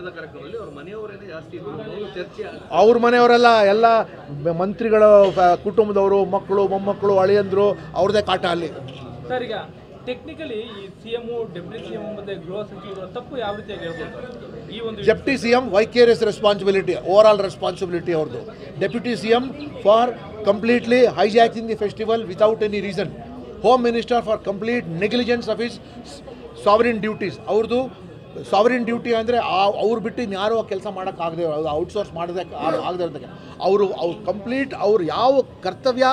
ನಡೆದ ಕಾರ್ಯಕ್ರಮದಲ್ಲಿ ಅವರ ಮನೆಯವರೇನೇ ಜಾಸ್ತಿ ಚರ್ಚೆ ಅವ್ರ ಮನೆಯವರೆಲ್ಲ ಎಲ್ಲ ಮಂತ್ರಿಗಳ ಕುಟುಂಬದವರು ಮಕ್ಕಳು ಮೊಮ್ಮಕ್ಕಳು ಅಳಿಯಂದ್ರು ಅವ್ರದೇ ಕಾಟ ಅಲ್ಲಿ ಸರ್. ಈಗ ಟೆಕ್ನಿಕಲಿ ಈ ಸಿಎಂ ಡೆಪ್ಯೂಟಿ ಸಿಎಂ ಮತ್ತೆ ಗೃಹ ಸಚಿವರು ತಪ್ಪು ಯಾವ ರೀತಿಯಾಗಿ ಹೇಳ್ಬೋದು ಈ ಒಂದು deputy CM vicarious responsibility over all responsibility ಅವ್ರದ್ದು. Deputy CM for completely hijacking the festival without any reason. Home minister for complete negligence of his sovereign duties. ಅವ್ರದ್ದು ಸಾವರಿನ್ ಡ್ಯೂಟಿ ಅಂದರೆ ಅವ್ರು ಬಿಟ್ಟು ಇನ್ಯಾರೂ ಕೆಲಸ ಮಾಡೋಕ್ಕಾಗದೆ ಔಟ್ಸೋರ್ಸ್ ಮಾಡೋದಕ್ಕೆ ಆಗದೆ ಇರೋದಕ್ಕೆ ಅವರು ಕಂಪ್ಲೀಟ್ ಅವ್ರು ಯಾವ ಕರ್ತವ್ಯ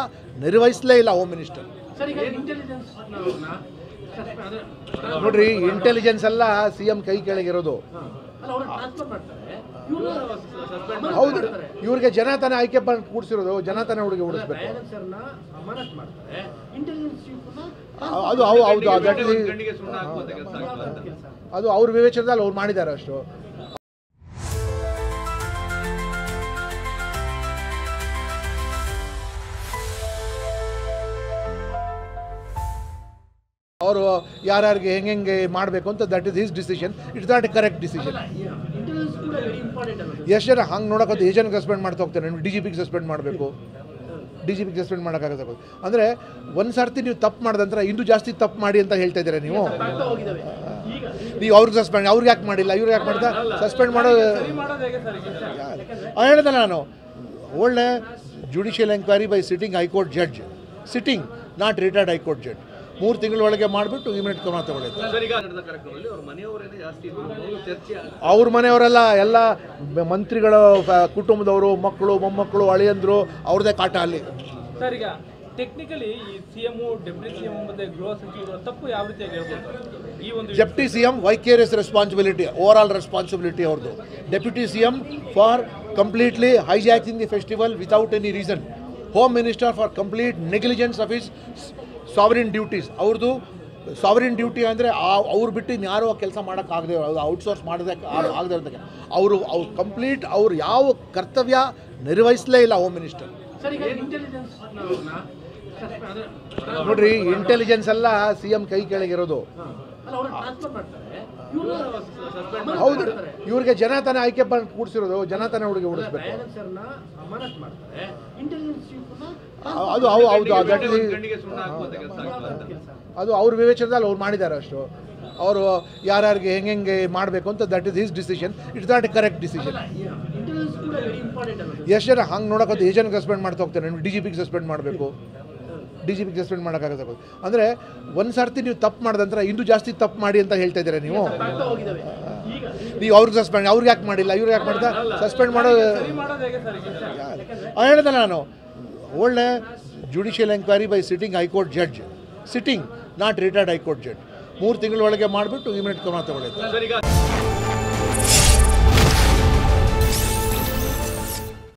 ನಿರ್ವಹಿಸಲೇ ಇಲ್ಲ ಹೋಮ್ ಮಿನಿಸ್ಟರ್. ನೋಡ್ರಿ, ಇಂಟೆಲಿಜೆನ್ಸ್ ಎಲ್ಲ ಸಿ ಎಂ ಕೈ ಕೆಳಗಿರೋದು. ಹೌದು, ಇವ್ರಿಗೆ ಜನ ತಾನೇ ಆಯ್ಕೆ ಬಂದು ಕೂಡಿಸಿರೋದು, ಜನ ತಾನೇ ಹುಡುಗಿ ಉಳಿಸ್ಬೇಕು. ಅದು ಹೌದು, ಅದು ಅವ್ರ ವಿವೇಚನದಲ್ಲಿ ಅವ್ರು ಮಾಡಿದ್ದಾರೆ ಅಷ್ಟು. ಅವರು ಯಾರ್ಯಾರಿಗೆ ಹೆಂಗೆ ಮಾಡಬೇಕು ಅಂತ that is his decision. It's not A correct decision. ಎಷ್ಟು ಜನ ಹಂಗೆ ನೋಡೋಕೆ ಎಷ್ಟು ಜನಕ್ಕೆ ಸಸ್ಪೆಂಡ್ ಮಾಡ್ತಾ ಹೋಗ್ತಾರೆ. ಡಿ ಜಿ ಪಿಗೆ ಸಸ್ಪೆಂಡ್ ಮಾಡಬೇಕು, ಡಿ ಜಿ ಪಿಗೆ ಸಸ್ಪೆಂಡ್ ಮಾಡೋಕ್ಕಾಗತ್ತೆ. ಅಂದರೆ ಒಂದು ಸರ್ತಿ ನೀವು ತಪ್ಪು ಮಾಡಿದಂತರ ಇನ್ನೂ ಜಾಸ್ತಿ ತಪ್ಪು ಮಾಡಿ ಅಂತ ಹೇಳ್ತಾ ಇದ್ದೀರಾ ನೀವು. ಅವ್ರಿಗೆ ಸಸ್ಪೆಂಡ್, ಅವ್ರಿಗೆ ಯಾಕೆ ಮಾಡಿಲ್ಲ, ಇವ್ರಿಗೆ ಯಾಕೆ ಮಾಡ್ತಾ ಸಸ್ಪೆಂಡ್ ಮಾಡೋದು ಹೇಳಿದೆ ನಾನು. ಒಳ್ಳೆ judicial enquiry by sitting high court judge, sitting not retired high court judge. 3 ತಿಂಗಳೊಳಗೆ ಮಾಡಿಬಿಟ್ಟು ಇಮಿಡಿಯೇಟ್ ಕ್ರಮ ತಗೊಳ್ಳುತ್ತೆ. ಅವ್ರ ಮನೆಯವರೆಲ್ಲ ಎಲ್ಲ ಮಂತ್ರಿಗಳ ಕುಟುಂಬದವರು ಮಕ್ಕಳು ಮೊಮ್ಮಕ್ಕಳು ಅಳಿಯಂದ್ರು ಅವ್ರದೇ ಕಾಟ ಅಲ್ಲಿ. ಸರ್. ಈಗ ಟೆಕ್ನಿಕಲಿ ಈ ಸಿಎಂ ಡೆಪ್ಯೂಟಿ ಸಿಎಂ ಮತ್ತೆ ಗೃಹ ಸಚಿವರು ತಪ್ಪು ಯಾವ ರೀತಿಯಾಗಿ ಹೇಳ್ಬೋದು ಈ ಒಂದು deputy CM vicarious responsibility over all responsibility ಅವ್ರದ್ದು. Deputy CM for completely hijacking the festival without any reason. Home minister for complete negligence of his sovereign duties. ಅವ್ರದ್ದು ಸಾವರಿನ್ ಡ್ಯೂಟಿ ಅಂದರೆ ಅವ್ರು ಬಿಟ್ಟು ಇನ್ಯಾರೂ ಕೆಲಸ ಮಾಡೋಕ್ಕಾಗದೆ ಔಟ್ಸೋರ್ಸ್ ಮಾಡೋದಕ್ಕೆ ಆಗದೆ ಇರೋದಕ್ಕೆ ಅವರು ಕಂಪ್ಲೀಟ್ ಅವ್ರು ಯಾವ ಕರ್ತವ್ಯ ನಿರ್ವಹಿಸಲೇ ಇಲ್ಲ ಹೋಮ್ ಮಿನಿಸ್ಟರ್. ನೋಡ್ರಿ, ಇಂಟೆಲಿಜೆನ್ಸ್ ಎಲ್ಲ ಸಿ ಎಂ ಕೈ ಕೆಳಗಿರೋದು. ಹೌದು, ಇವ್ರಿಗೆ ಜನ ತಾನೇ ಆಯ್ಕೆ ಬಂದು ಕೂಡಿಸಿರೋದು, ಜನ ತಾನೇ ಹುಡುಗಿ ಉಳಿಸ್ಬೇಕು. ಅದು ಹೌದು, ಅದು ಅವ್ರ ವಿವೇಚನದಲ್ಲಿ ಅವ್ರು ಮಾಡಿದ್ದಾರೆ ಅಷ್ಟು. ಅವರು ಯಾರ್ಯಾರಿಗೆ ಹೆಂಗೆ ಮಾಡಬೇಕು ಅಂತ that is his decision. It's not A correct decision. ಎಷ್ಟು ಜನ ಹಂಗೆ ನೋಡೋಕೆ ಎಷ್ಟು ಜನಕ್ಕೆ ಸಸ್ಪೆಂಡ್ ಮಾಡ್ತಾ ಹೋಗ್ತಾರೆ. ಡಿ ಜಿ ಪಿಗೆ ಸಸ್ಪೆಂಡ್ ಮಾಡಬೇಕು, ಡಿ ಜಿ ಪಿಗೆ ಸಸ್ಪೆಂಡ್ ಮಾಡೋಕ್ಕಾಗತ್ತೆ. ಅಂದರೆ ಒಂದು ಸರ್ತಿ ನೀವು ತಪ್ಪು ಮಾಡಿದಂತರ ಇನ್ನೂ ಜಾಸ್ತಿ ತಪ್ಪು ಮಾಡಿ ಅಂತ ಹೇಳ್ತಾ ಇದ್ದೀರಾ ನೀವು. ಅವ್ರಿಗೆ ಸಸ್ಪೆಂಡ್, ಅವ್ರಿಗೆ ಯಾಕೆ ಮಾಡಿಲ್ಲ, ಇವ್ರಿಗೆ ಯಾಕೆ ಮಾಡ್ತಾ ಸಸ್ಪೆಂಡ್ ಮಾಡೋದು ಹೇಳಿದೆ ನಾನು. ಒಳ್ಳೆ judicial enquiry by sitting high court judge, sitting not retired high court judge. 3 ತಿಂಗಳೊಳಗೆ ಮಾಡಿಬಿಟ್ಟು ಇಮಿಡಿಯೇಟ್ ಕ್ರಮ ತಗೊಳ್ಳುತ್ತೆ.